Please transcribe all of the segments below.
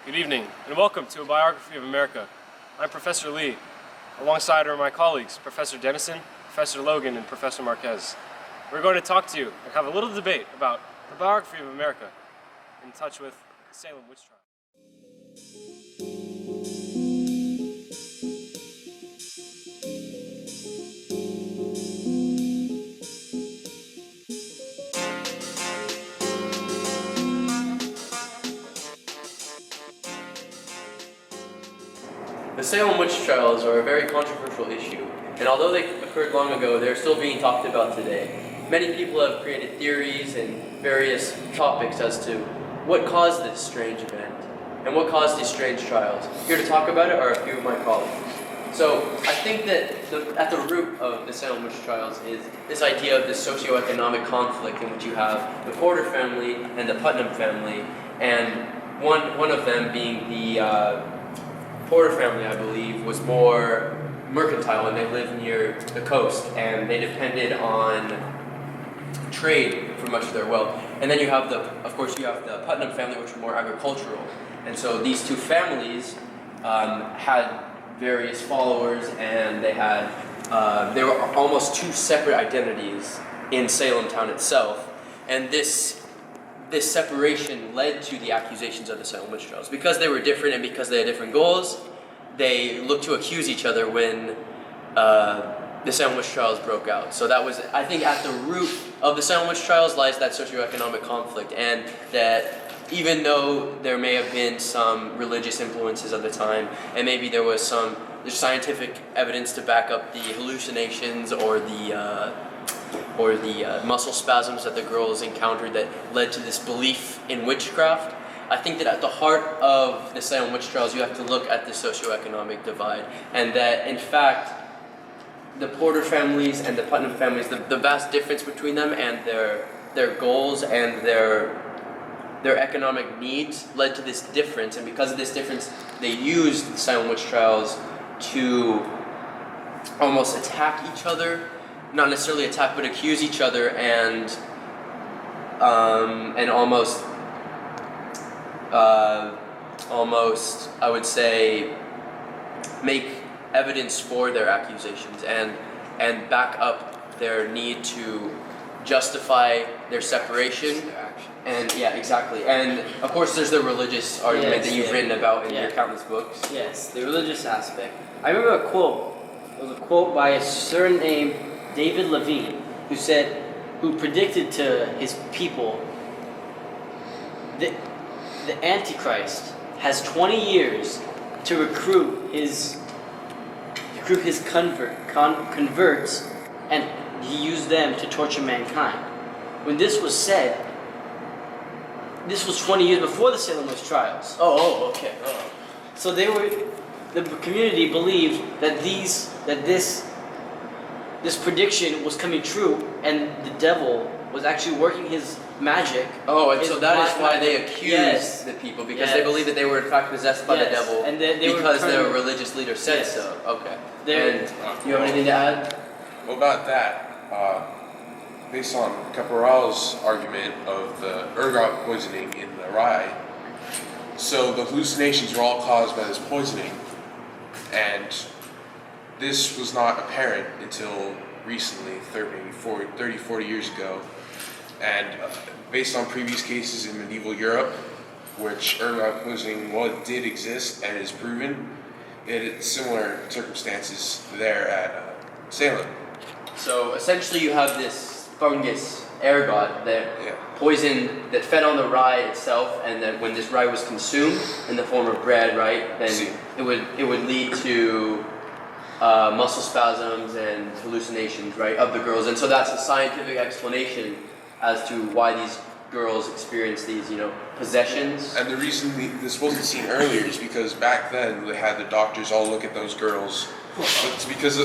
Good evening, and welcome to A Biography of America. I'm Professor Lee. Alongside are my colleagues, Professor Dennison, Professor Logan, and Professor Marquez. We're going to talk to you and have a little debate about the biography of America in touch with the Salem witch trial. The Salem witch trials are a very controversial issue, and although they occurred long ago, they're still being talked about today. Many people have created theories and various topics as to what caused this strange event and what caused these strange trials. Here to talk about it are a few of my colleagues. So I think that at the root of the Salem witch trials is this idea of this socioeconomic conflict in which you have the Porter family and the Putnam family, and one of them being the Porter family, I believe, was more mercantile, and they lived near the coast, and they depended on trade for much of their wealth. And then you have of course, you have the Putnam family, which were more agricultural. And so these two families had various followers, and they were almost two separate identities in Salem town itself. And this separation led to the accusations of the Salem witch trials. Because they were different and because they had different goals, they looked to accuse each other when the Salem witch trials broke out. So that was, I think, at the root of the Salem witch trials lies that socioeconomic conflict, and that even though there may have been some religious influences at the time, and maybe there's scientific evidence to back up the hallucinations or the muscle spasms that the girls encountered that led to this belief in witchcraft, I think that at the heart of the Salem witch trials you have to look at the socioeconomic divide, and that in fact the Porter families and the Putnam families, the vast difference between them and their goals and their economic needs led to this difference, and because of this difference they used the Salem witch trials to almost attack each other. Not necessarily attack, but accuse each other, and almost I would say make evidence for their accusations and back up their need to justify their separation. And yeah, exactly. And of course, there's the religious argument that you've written about in your countless books. Yes, the religious aspect. I remember a quote. It was a quote by a certain name, David Levine, who predicted to his people that the Antichrist has 20 years to recruit his converts, and he used them to torture mankind. When this was said, this was 20 years before the Salem witch trials. Okay. So the community believed that this prediction was coming true, and the devil was actually working his magic. And so that is why they accused the people, because they believed that they were in fact possessed by the devil, and because their religious leader said so. Okay. And you have anything to add? Well, about that, based on Caporal's argument of the ergot poisoning in the rye, so the hallucinations were all caused by this poisoning, and this was not apparent until recently, 30, 40 years ago. And based on previous cases in medieval Europe, which ergot poisoning did exist and is proven, it had similar circumstances there at Salem. So essentially you have this fungus, ergot, that poison that fed on the rye itself, and that when this rye was consumed in the form of bread, right, then it would lead to muscle spasms and hallucinations, right, of the girls. And so that's a scientific explanation as to why these girls experience these, possessions. And the reason this wasn't seen earlier is because back then they had the doctors all look at those girls. It's because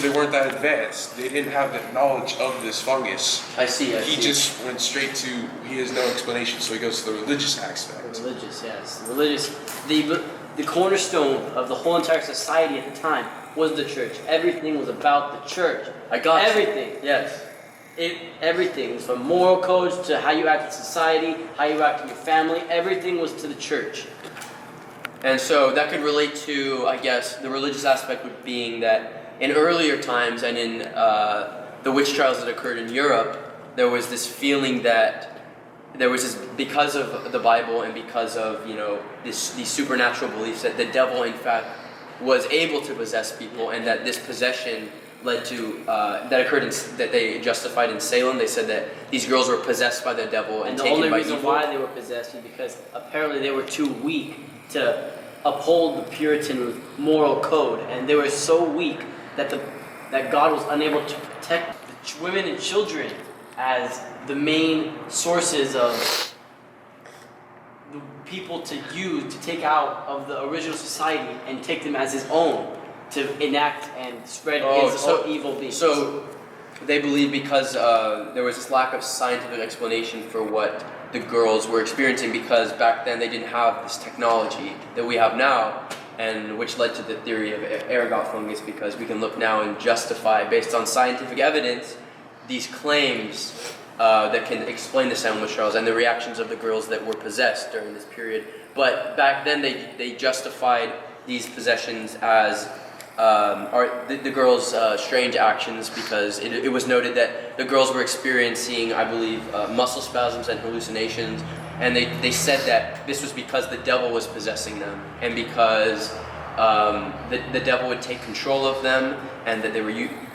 they weren't that advanced. They didn't have the knowledge of this fungus. I see. He just went straight to, he has no explanation, so he goes to the religious aspect. Religious, yes. The cornerstone of the whole entire society at the time was the church. Everything was about the church. I got everything. Yes. Everything, from moral codes to how you act in society, how you act in your family, everything was to the church. And so that could relate to, I guess, the religious aspect would being that in earlier times and in the witch trials that occurred in Europe, there was this feeling that there was this, because of the Bible and because of, you know, these supernatural beliefs, that the devil in fact was able to possess people, and that this possession led to that occurred that they justified in Salem. They said that these girls were possessed by the devil and the taken only by reason evil. why they were possessed is because apparently they were too weak to uphold the Puritan moral code, and they were so weak that that God was unable to protect the women and children as the main sources of the people to use to take out of the original society and take them as his own, to enact and spread his own evil beings. So they believe because there was this lack of scientific explanation for what the girls were experiencing, because back then they didn't have this technology that we have now, and which led to the theory of ergot fungus, because we can look now and justify, based on scientific evidence, these claims that can explain the Salem witch trials and the reactions of the girls that were possessed during this period. But back then they justified these possessions as the girls' strange actions, because it was noted that the girls were experiencing, I believe, muscle spasms and hallucinations, and they said that this was because the devil was possessing them, and because the devil would take control of them, and that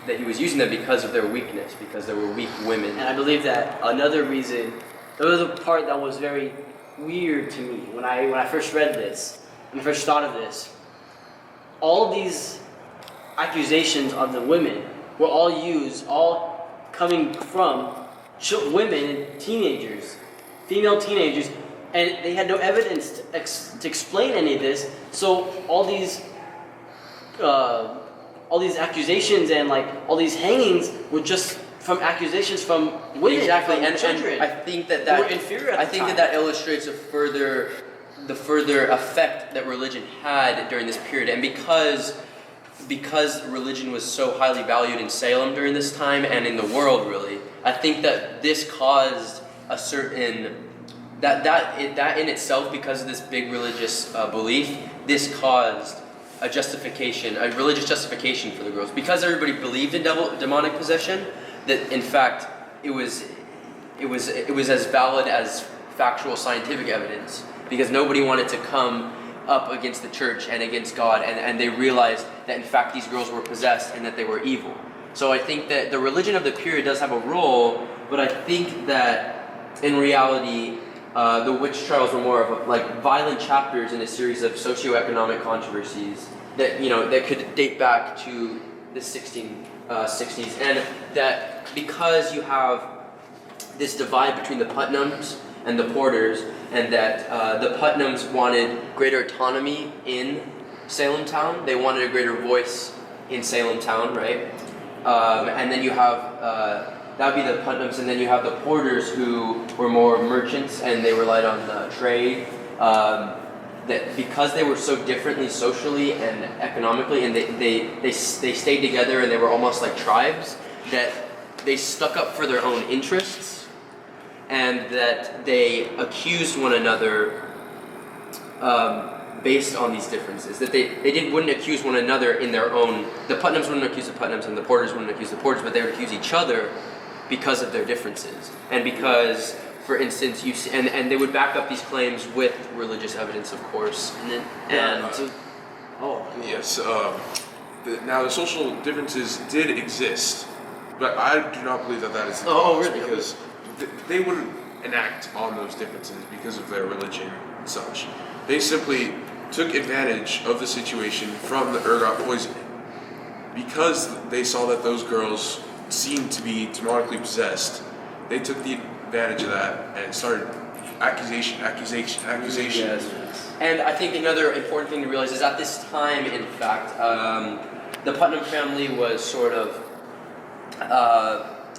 that he was using them because of their weakness, because they were weak women. And I believe that another reason, there was a part that was very weird to me when I first read this, when I first thought of this. All these accusations of the women were all coming from women and teenagers, female teenagers, and they had no evidence to explain any of this. So all these accusations and like all these hangings were just from accusations from women, Exactly, from and children. I think that who were inferior at the time. that illustrates the further effect that religion had during this period, and because religion was so highly valued in Salem during this time and in the world, really, I think that this caused a certain that in itself, because of this big religious belief, this caused a religious justification for the girls, because everybody believed in demonic possession. That in fact it was as valid as factual scientific evidence, because nobody wanted to come up against the church and against God, and they realized that in fact these girls were possessed and that they were evil. So I think that the religion of the period does have a role, but I think that in reality the witch trials were more of like violent chapters in a series of socioeconomic controversies that that could date back to the 1660s, and that because you have this divide between the Putnams and the Porters, and that the Putnams wanted greater autonomy in Salem town. They wanted a greater voice in Salem town, right? And then you have, that would be the Putnams, and then you have the Porters, who were more merchants, and they relied on trade. That because they were so differently socially and economically, and they stayed together, and they were almost like tribes, that they stuck up for their own interests, and that they accused one another based on these differences. That they wouldn't accuse one another in their own. The Putnams wouldn't accuse the Putnams, and the Porters wouldn't accuse the Porters, but they would accuse each other because of their differences, and because, for instance, and they would back up these claims with religious evidence, of course. Yes. Now the social differences did exist, but I do not believe that that is the case, really? because they wouldn't enact on those differences because of their religion and such. They simply took advantage of the situation from the ergot poisoning, because they saw that those girls seemed to be demonically possessed. They took the advantage of that and started accusation. Yes. And I think another important thing to realize is at this time, in fact, the Putnam family was sort of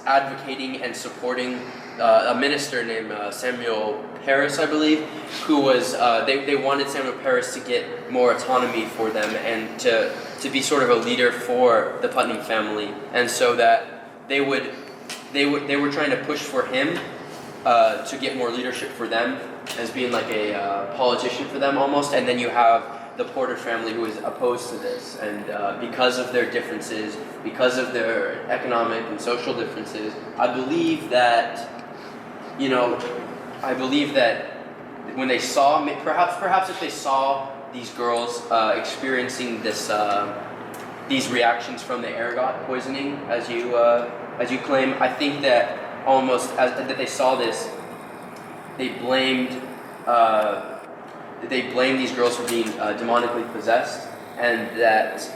advocating and supporting a minister named Samuel Parris, I believe, who was, they wanted Samuel Parris to get more autonomy for them and to be sort of a leader for the Putnam family, and so that they were trying to push for him to get more leadership for them, as being like a politician for them almost, and then you have the Porter family who is opposed to this, and because of their differences, because of their economic and social differences, I believe that when they saw, perhaps if they saw these girls experiencing these reactions from the ergot poisoning, as you claim, I think that that they saw this, they blamed these girls for being demonically possessed, and that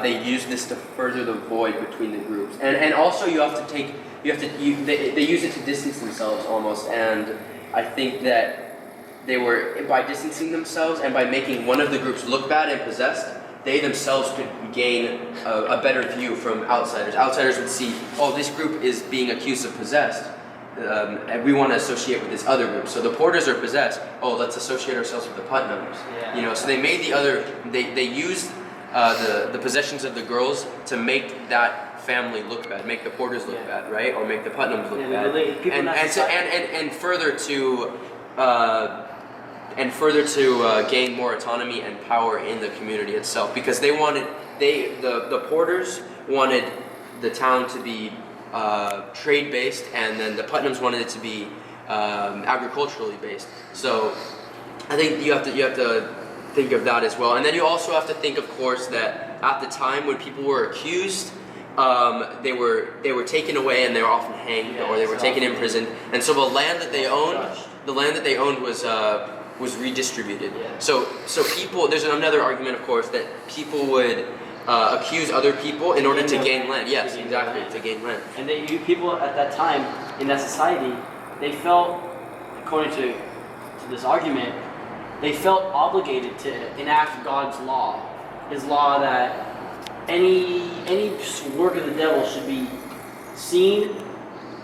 they used this to further the void between the groups. And also they use it to distance themselves almost, and I think that they were, by distancing themselves and by making one of the groups look bad and possessed, they themselves could gain a better view from outsiders. Outsiders would see, oh, this group is being accused of possessed, and we want to associate with this other group. So the Porters are possessed. Oh, let's associate ourselves with the Putnams. Yeah. So they made they used the possessions of the girls to make that family look bad, make the Porters look bad, right, or make the Putnams look bad, and further to gain more autonomy and power in the community itself, because the Porters wanted the town to be trade based, and then the Putnams wanted it to be agriculturally based. So I think you have to think of that as well, and then you also have to think, of course, that at the time when people were accused, they were taken away and they were often hanged, or they were taken in prison, and so the land that they owned was redistributed. Yeah. So people, there's another argument, of course, that people would accuse other people in order to gain land. Yes, exactly, to gain land. And people at that time in that society, they felt, according to this argument, they felt obligated to enact God's law, His law that any work of the devil should be seen,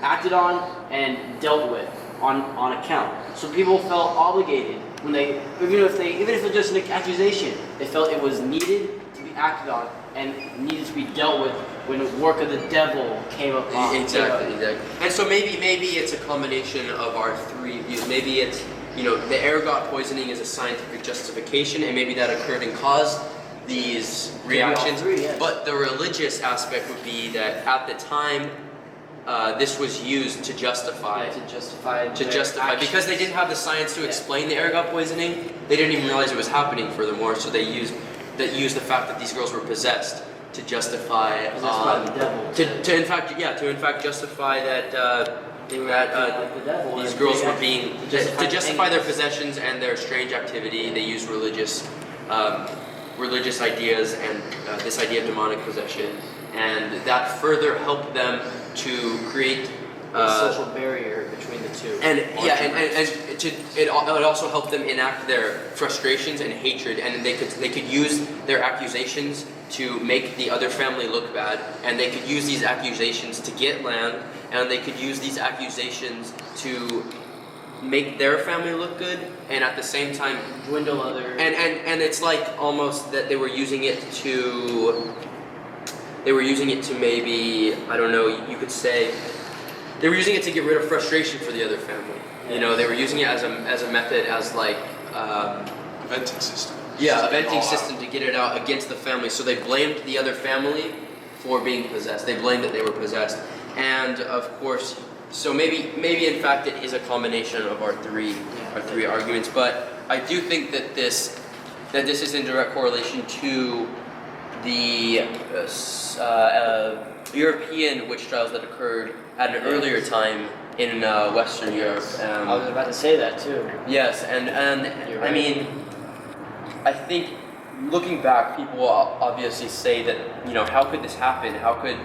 acted on, and dealt with on account. So people felt obligated when even if it was just an accusation, they felt it was needed to be acted on and needed to be dealt with when the work of the devil came upon. Exactly. And so maybe it's a combination of our three views. Maybe it's, the ergot poisoning is a scientific justification, and maybe that occurred and caused these reactions. Yes. But the religious aspect would be that at the time, this was used to justify because they didn't have the science to explain the ergot poisoning. They didn't even realize it was happening. Furthermore, so they used the fact that these girls were possessed to justify the devil. To in fact justify that these girls were being to justify their possessions and their strange activity. They used religious ideas and this idea of demonic possession, and that further helped them to create a social barrier between the two. It also helped them enact their frustrations and hatred, and they could use their accusations to make the other family look bad, and they could use these accusations to get land, and they could use these accusations to make their family look good, and at the same time dwindle other. And it's like almost that they were using it to maybe, I don't know, you could say they were using it to get rid of frustration for the other family. They were using it as a method, as like venting system. Yeah, a venting system to get it out against the family. So they blamed the other family for being possessed. They blamed that they were possessed, and of course, so maybe in fact it is a combination of our three arguments. But I do think that this is in direct correlation to the European witch trials that occurred at an earlier time in Western Europe. I was about to say that too. Yes, and Right. I mean, I think looking back, people will obviously say that, how could this happen? How could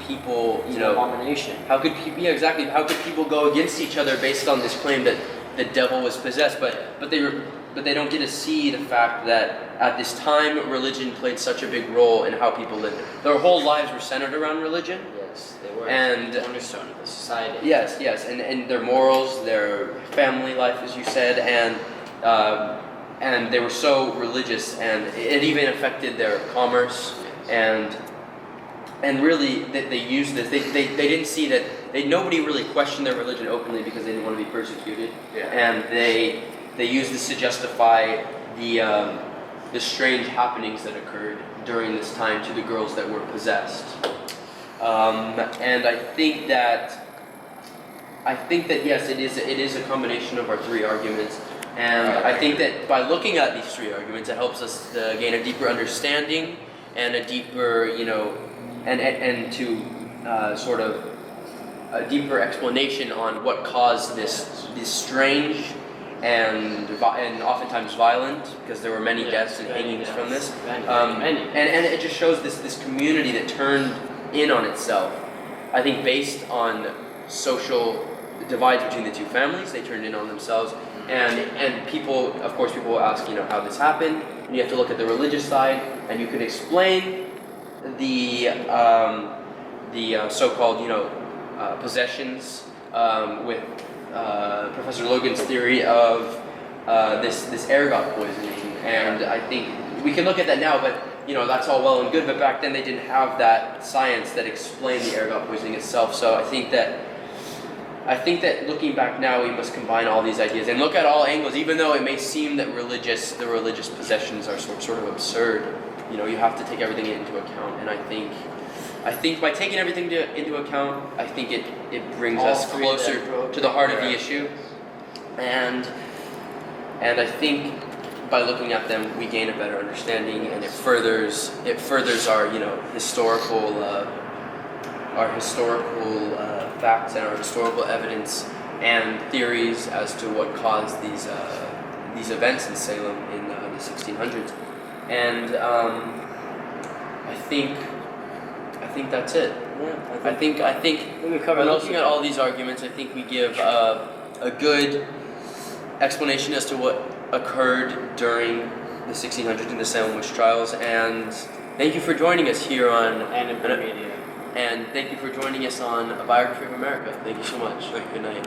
people, It's an abomination. how could people? Yeah, exactly. How could people go against each other based on this claim that the devil was possessed? But they don't get to see the fact that at this time religion played such a big role in how people lived. Their whole lives were centered around religion. Yes, they were. And the cornerstone of the society. Yes, and their morals, their family life, as you said, and they were so religious, and it even affected their commerce, and really they used this. They didn't see that nobody really questioned their religion openly because they didn't want to be persecuted, Yeah. and they use this to justify the strange happenings that occurred during this time to the girls that were possessed. And I think that yes, it is a combination of our three arguments. And I think that by looking at these three arguments, it helps us gain a deeper understanding and a deeper, and to sort of a deeper explanation on what caused this strange and oftentimes violent, because there were many deaths and hangings from this. Many. And it just shows this community that turned in on itself. I think based on social divides between the two families, they turned in on themselves. And people will ask, how this happened. And you have to look at the religious side, and you can explain the so-called, possessions with Professor Logan's theory of this ergot poisoning. And I think we can look at that now, but that's all well and good. But back then they didn't have that science that explained the ergot poisoning itself. So I think that looking back now, we must combine all these ideas and look at all angles, even though it may seem that the religious possessions are sort of absurd. You have to take everything into account, and I think by taking everything into account, I think it brings All us three of closer them to the heart of the issue, and I think by looking at them, we gain a better understanding, and it furthers our historical facts and our historical evidence and theories as to what caused these events in Salem in the 1600s. And I think that's it. Yeah, I think we by covered looking at all these arguments, I think we give a good explanation as to what occurred during the 1600s in the Salem witch trials. And thank you for joining us here on Media. And thank you for joining us on A Biography of America. Thank you so much. Good night.